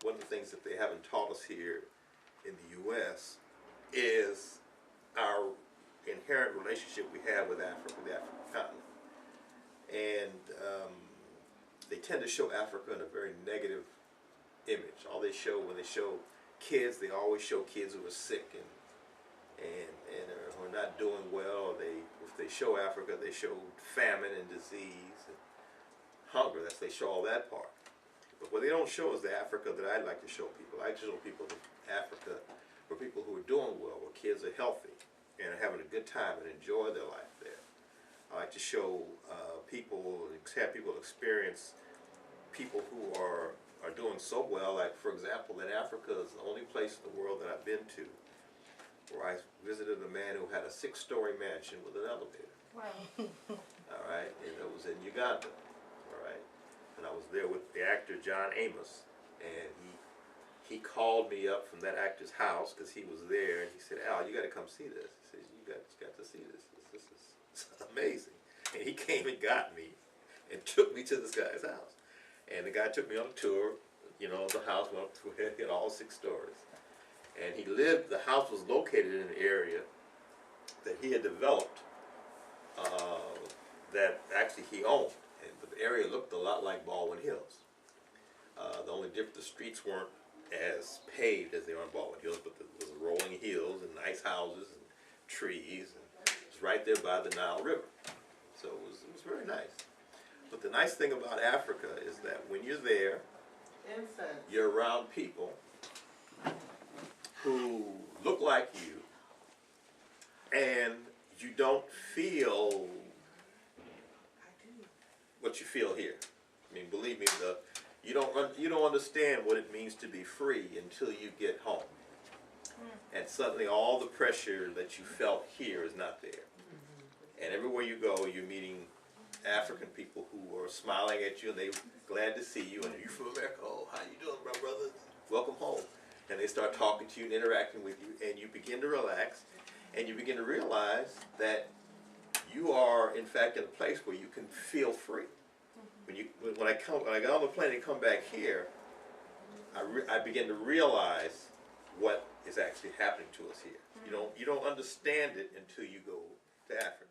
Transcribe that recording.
one of the things that they haven't taught us here in the U.S. is our inherent relationship we have with Africa, the African continent. And they tend to show Africa in a very negative image. All they show, when they show kids, they always show kids who are sick and are not doing well. If they show Africa, they show famine and disease and hunger. They show all that part. But what they don't show is the Africa that I'd like to show people. I like to show people Africa for people who are doing well, where kids are healthy and are having a good time and enjoy their life there. I like to show people, have people experience people who are doing so well. Like, for example, in Africa is the only place in the world that I've been to where I visited a man who had a 6-story mansion with an elevator. Wow. All right, and it was in Uganda. All right, and I was there with the actor John Amos, and he called me up from that actor's house because he was there, and he said, "Al, you got to come see this." He said, "You got to see this. This is amazing." And he came and got me and took me to this guy's house. And the guy took me on a tour, of the house, went up to it, it had all 6 stories. And the house was located in an area that he had developed that actually he owned. And the area looked a lot like Baldwin Hills. The only difference, the streets weren't as paved as they are in Baldwin Hills, but there was rolling hills and nice houses and trees. And it was right there by the Nile River. So it was very nice. But the nice thing about Africa is that when you're there, you're around people who look like you, and you don't feel what you feel here. I mean, believe me, you don't understand what it means to be free until you get home. And suddenly all the pressure that you felt here is not there. And everywhere you go, you're meeting African people who are smiling at you, and they're glad to see you. And are you from America? Oh, how you doing, my brother? Welcome home. And they start talking to you and interacting with you, and you begin to relax, and you begin to realize that you are, in fact, in a place where you can feel free. When I got on the plane and come back here, I begin to realize what is actually happening to us here. You don't understand it until you go to Africa.